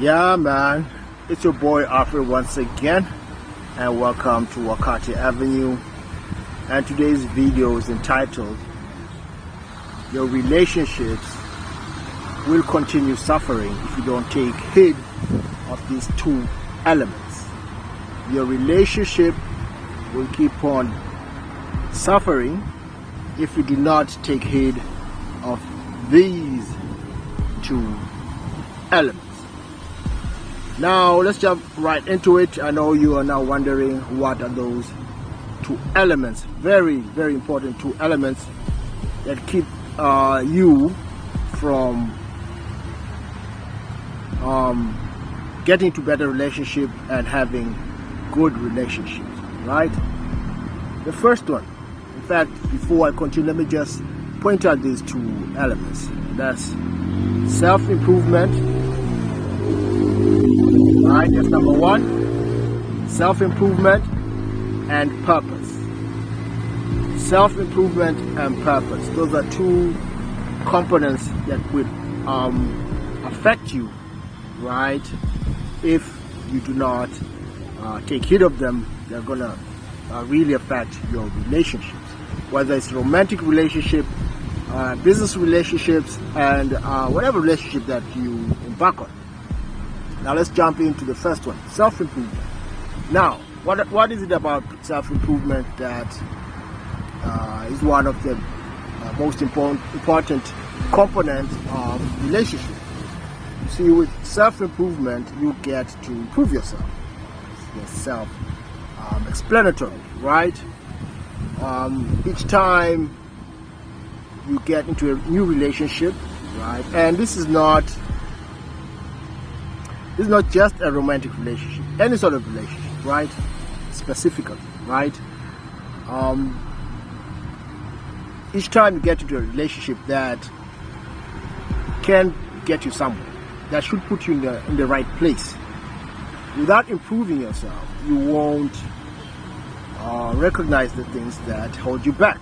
Yeah, man, it's your boy Alfred once again, and welcome to Wakati Avenue. And today's video is entitled "Your relationships will continue suffering if you don't take heed of these two elements." Your relationship will keep on suffering if you do not take heed of these two elements. Now let's jump right into it. I know you are now wondering, what are those two elements? Very, very important two elements that keep you from getting to better relationship and having good relationships, right? The first one, in fact, before I continue, let me just point out these two elements. That's self-improvement. Right, that's number one. Self-improvement and purpose. Self-improvement and purpose. Those are two components that would affect you, right? If you do not take heed of them, they're gonna really affect your relationships, whether it's romantic relationship, business relationships, and whatever relationship that you embark on. Now let's jump into the first one, self-improvement. Now, what is it about self-improvement that is one of the most important components of relationship? You see, with self-improvement, you get to improve yourself. It's self-explanatory, right? Each time you get into a new relationship, right? And this is not just a romantic relationship, any sort of relationship, right? Specifically, right? Each time you get into a relationship that can get you somewhere, that should put you in the right place. Without improving yourself, you won't recognize the things that hold you back,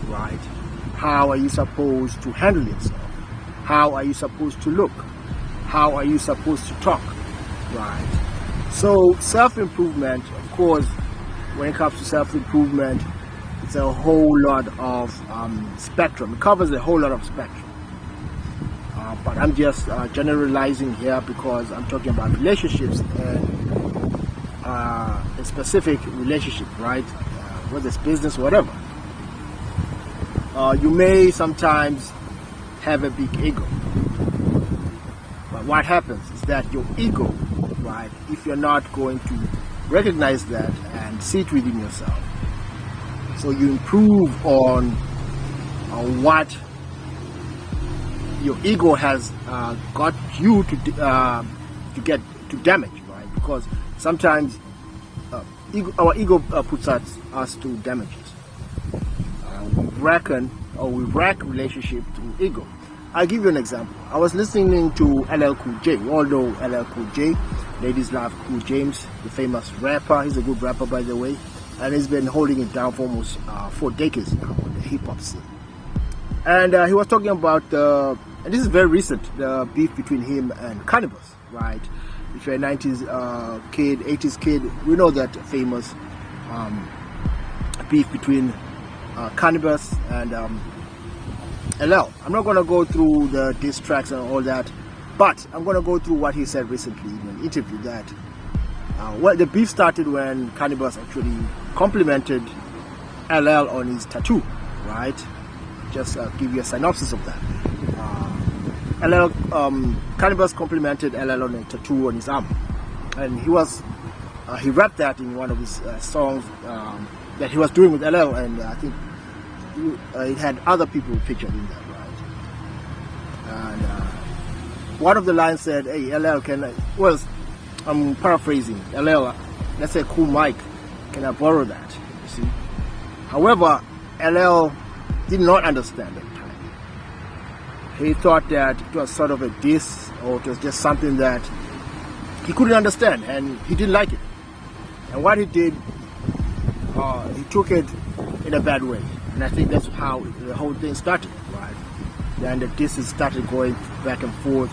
right? How are you supposed to handle yourself? How are you supposed to look? How are you supposed to talk, right? So self-improvement, of course, when it comes to self-improvement, it's a whole lot of spectrum. It covers a whole lot of spectrum. But I'm just generalizing here because I'm talking about relationships and a specific relationship, right? Whether it's business, whatever. You may sometimes have a big ego. But what happens is that your ego, right, if you're not going to recognize that and see it within yourself, so you improve on what your ego has got you to get to damage, right? Because sometimes our ego puts us to damages. We wreck relationship through ego. I'll give you an example. I was listening to LL Cool J. We all know LL Cool J. Ladies love Cool James, the famous rapper. He's a good rapper, by the way. And he's been holding it down for almost 4 decades now on the hip-hop scene. And he was talking about, and this is very recent, the beef between him and Cannabis, right? If you're a 90s kid, 80s kid, we know that famous beef between Cannabis and LL. I'm not going to go through the diss tracks and all that, but I'm going to go through what he said recently in an interview that the beef started when Cannabis actually complimented LL on his tattoo, right? Just give you a synopsis of that. Cannabis complimented LL on a tattoo on his arm, and he rapped that in one of his songs that he was doing with LL, and I think it had other people featured in that, right? And one of the lines said, "Hey, LL, I'm paraphrasing. LL, let's say, cool Mike, can I borrow that?" You see. However, LL did not understand that time. He thought that it was sort of a diss, or it was just something that he couldn't understand, and he didn't like it. And what he did, he took it in a bad way. And I think that's how the whole thing started, right? Then the disses started going back and forth.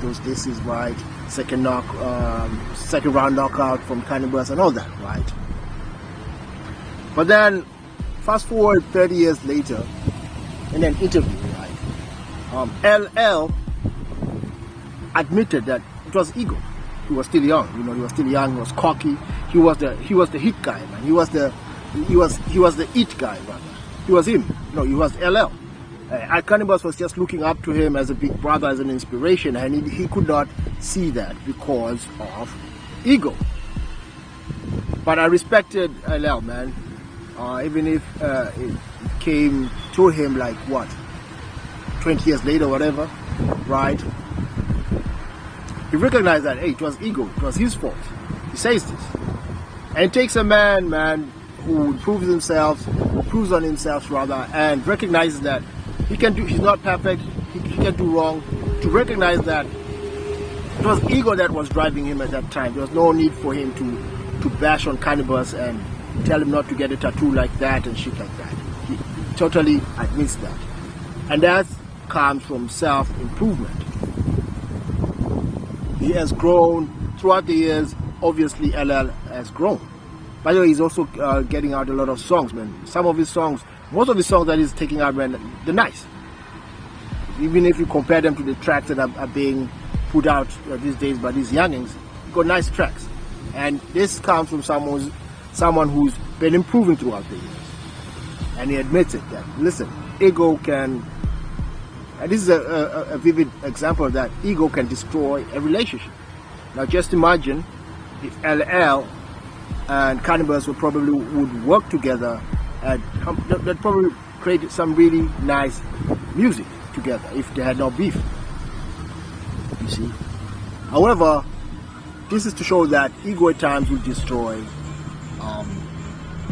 Those disses, right? Second round knockout from Cannibals and all that, right? But then, fast forward 30 years later, in an interview, right? LL admitted that it was ego. He was still young, he was still young, he was cocky. He was the hit guy, man. He was the it guy, rather. He was him. He was LL. Cannibals was just looking up to him as a big brother, as an inspiration, and he could not see that because of ego. But I respected LL, man. Even if it came to him like 20 years later, whatever, right? He recognized that, hey, it was ego, it was his fault. He says this. And it takes a man who improves on himself rather, and recognizes that he's not perfect, he can do wrong, to recognize that it was ego that was driving him at that time. There was no need for him to bash on Cannibals and tell him not to get a tattoo like that and shit like that. He totally admits that. And that comes from self-improvement. He has grown throughout the years. Obviously, LL has grown. By the way, he's also getting out a lot of songs, man. Most of his songs that he's taking out, man, they're nice. Even if you compare them to the tracks that are being put out these days by these youngins, got nice tracks. And this comes from someone who's been improving throughout the years. And he admits it, that, listen, ego can... And this is a vivid example of that. Ego can destroy a relationship. Now just imagine if LL and Cannibals would work together, and they'd probably create some really nice music together if they had no beef. You see? However, this is to show that ego at times will destroy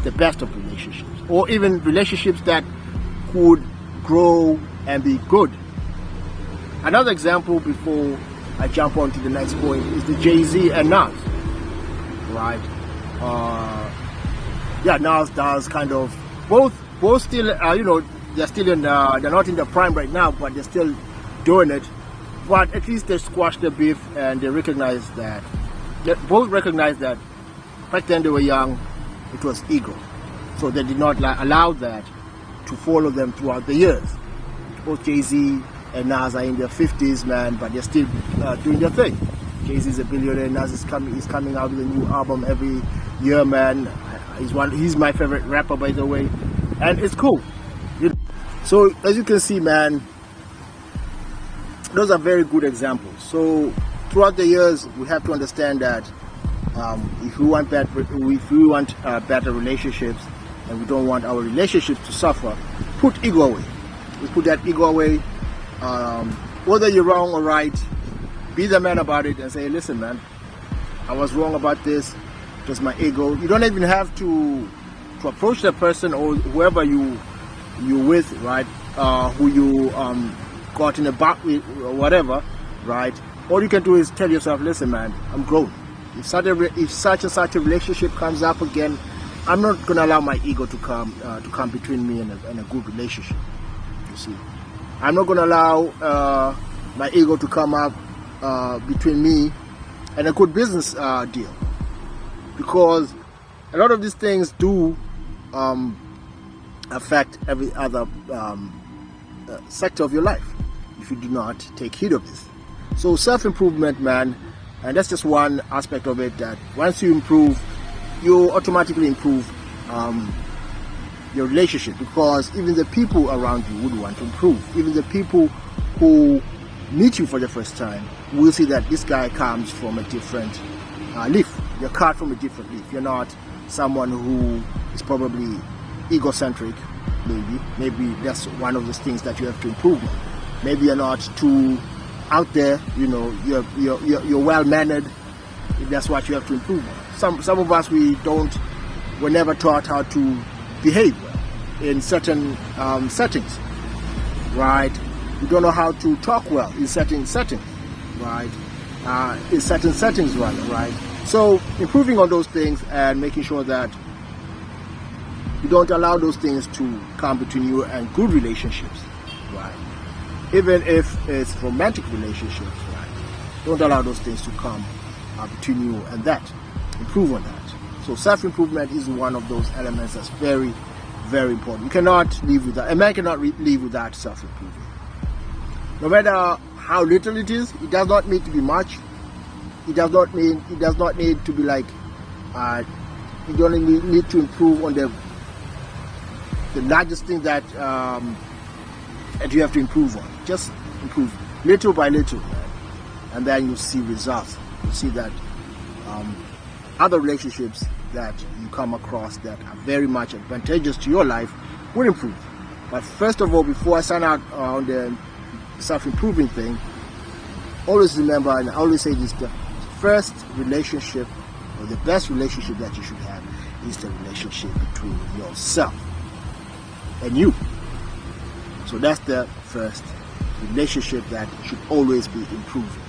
the best of relationships, or even relationships that could grow and be good. Another example before I jump on to the next point is the Jay-Z and Nas, right? Nas does kind of both still, they're still in, they're not in the prime right now, but they're still doing it. But at least they squashed the beef, and they both recognize that back then they were young, it was ego. So they did not allow that to follow them throughout the years. Both Jay-Z and Nas are in their 50s, man, but they're still doing their thing. Jay-Z is a billionaire. Nas is coming out with a new album every year, man. He's my favorite rapper, by the way, and it's cool. So as you can see, man, those are very good examples. So throughout the years, we have to understand that if we want better relationships, and we don't want our relationships to suffer, put ego away. We put that ego away. Whether you're wrong or right, be the man about it and say, listen, man, I was wrong about this. It was my ego. You don't even have to approach the person or whoever you're with, right? Who you got in a bout with or whatever, right? All you can do is tell yourself, listen, man, I'm grown. If such and such a relationship comes up again, I'm not going to allow my ego to come between me and a good relationship. You see, I'm not going to allow my ego to come up between me and a good business deal, because a lot of these things do affect every other sector of your life if you do not take heed of this. So self-improvement, man, and that's just one aspect of it, that once you improve, you automatically improve your relationship, because even the people around you would want to improve. Even the people who meet you for the first time will see that this guy comes from a different leaf. You're cut from a different leaf. You're not someone who is probably egocentric. Maybe that's one of the things that you have to improve on. Maybe you're not too out there. You're well mannered. That's what you have to improve on. Some of us, we're never taught how to behave in certain settings, right? We don't know how to talk well in certain settings, right? In certain settings, rather, right? So improving on those things and making sure that you don't allow those things to come between you and good relationships, right? even if it's romantic relationships, right? Don't allow those things to come between you and that. Improve on that. So self-improvement is one of those elements that's very, very important. You cannot live without, a man cannot live without self-improvement. No matter how little it is, it does not need to be much. It does not need to be like, you don't need to improve on the largest thing that you have to improve on. Just improve little by little, and then you see results. You see that other relationships that you come across that are very much advantageous to your life will improve. But first of all, before I sign out on the self-improving thing, always remember, and I always say this, the first relationship or the best relationship that you should have is the relationship between yourself and you. So that's the first relationship that should always be improving.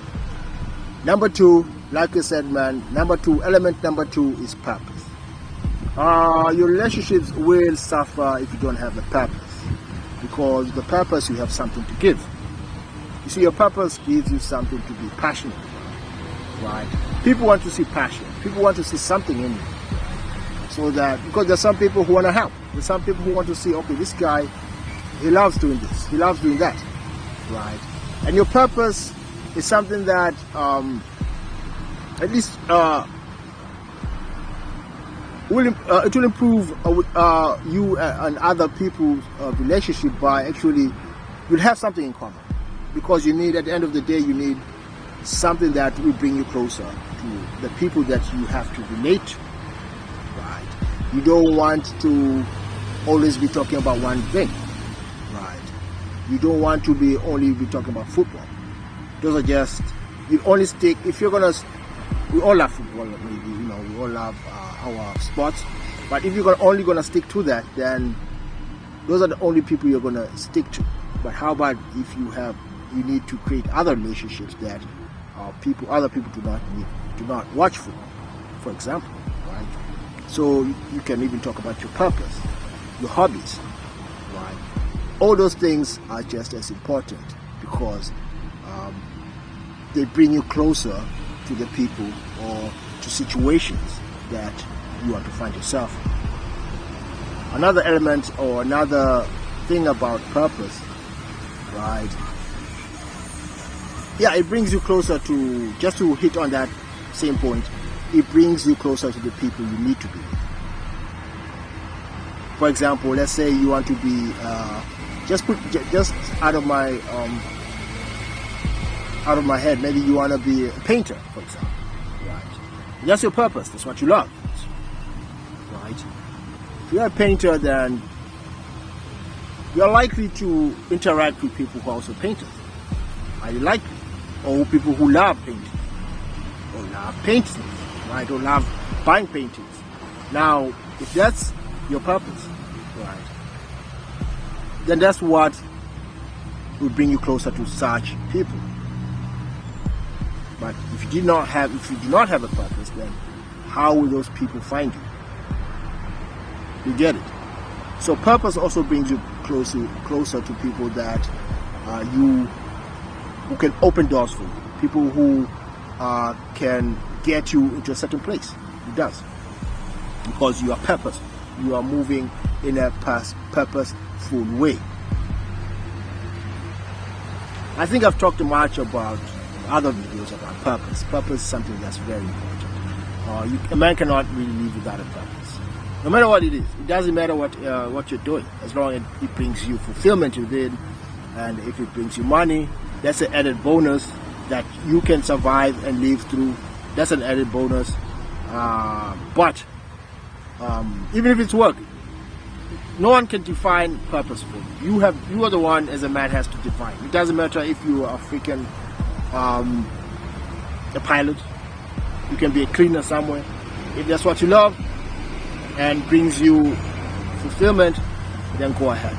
Number two, like I said, man, element number two is purpose. Your relationships will suffer if you don't have a purpose, because the purpose, you have something to give. You see, your purpose gives you something to be passionate about, right? People want to see passion. People want to see something in you. So that, because there's some people who want to help. There's some people who want to see, okay, this guy, he loves doing this. He loves doing that, right? And your purpose is something that at least it will improve you and other people's relationship by actually you'll have something in common, because you need, at the end of the day, you need something that will bring you closer to the people that you have to relate to, right? You don't want to always be talking about one thing, right? You don't want to be only be talking about football. Those are just, you only stick, if you're gonna, we all love football, maybe, we all love our sports, but if you're only gonna stick to that, then those are the only people you're gonna stick to. But how about if you need to create other relationships that other people do not watch football, for example, right? So you can even talk about your purpose, your hobbies, right? All those things are just as important, because they bring you closer to the people or to situations that you want to find yourself. Another element or another thing about purpose, right? Yeah, it brings you closer to, just to hit on that same point, it brings you closer to the people you need to be with. For example, let's say you want to be, just out of my head, maybe you want to be a painter, for example, right? That's your purpose, that's what you love, right? If you're a painter, then you're likely to interact with people who are also painters. Are you likely? Or people who love painting, or love paintings, right? Or love buying paintings. Now, if that's your purpose, right, then that's what will bring you closer to such people. But if you do not have a purpose, then how will those people find you? You get it? So purpose also brings you closer to people that who can open doors for you, people who can get you into a certain place. It does, because you are purposeful. You are moving in a purposeful way. I think I've talked much about other videos about purpose. Purpose is something that's very important. A man cannot really live without a purpose. No matter what it is, it doesn't matter what you're doing, as long as it brings you fulfillment within, and if it brings you money, that's an added bonus that you can survive and live through. That's an added bonus. But even if it's work, no one can define purpose for you. You are the one, as a man, has to define. It doesn't matter if you are freaking a pilot. You can be a cleaner somewhere. If that's what you love and brings you fulfillment, then go ahead,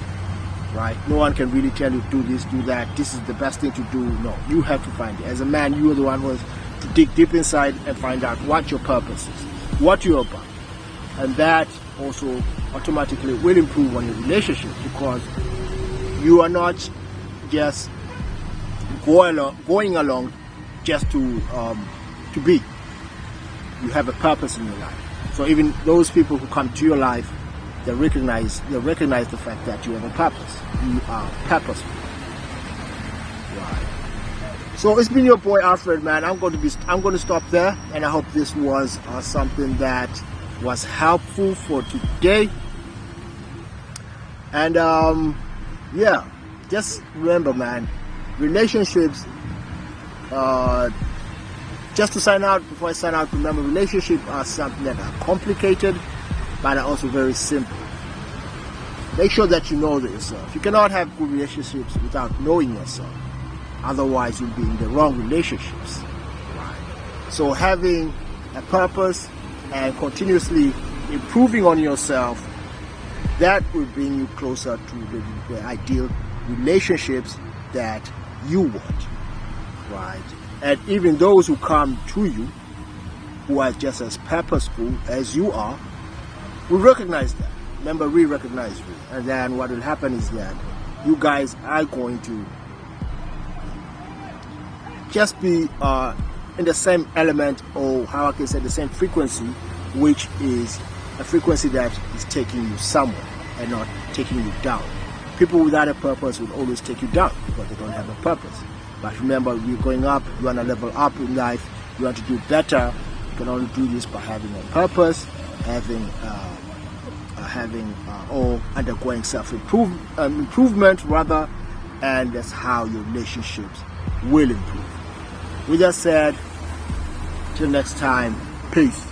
right? No one can really tell you do this, do that, this is the best thing to do. No, you have to find it. As a man, you are the one who has to dig deep inside and find out what your purpose is, what you're about. And that also automatically will improve on your relationship, because you are not just going along just to be. You have a purpose in your life. So even those people who come to your life, they recognize the fact that you have a purpose. You are purposeful. Right. So it's been your boy Alfred, man. I'm going to stop there, and I hope this was something that was helpful for today. And yeah, just remember, man, relationships. Just to sign out, before I sign out, remember, relationships are something that are complicated, but are also very simple. Make sure that you know yourself. You cannot have good relationships without knowing yourself. Otherwise, you'll be in the wrong relationships. Right. So having a purpose and continuously improving on yourself, that will bring you closer to the ideal relationships that you want. Right. And even those who come to you, who are just as purposeful as you are, will recognize that. Remember, we recognize you. And then what will happen is that you guys are going to just be in the same element, or how I can say the same frequency, which is a frequency that is taking you somewhere and not taking you down. People without a purpose will always take you down because they don't have a purpose. But remember, you're going up, you want to level up in life, you want to do better. You can only do this by having a purpose, or undergoing self-improvement rather, and that's how your relationships will improve. We just said, till next time, peace.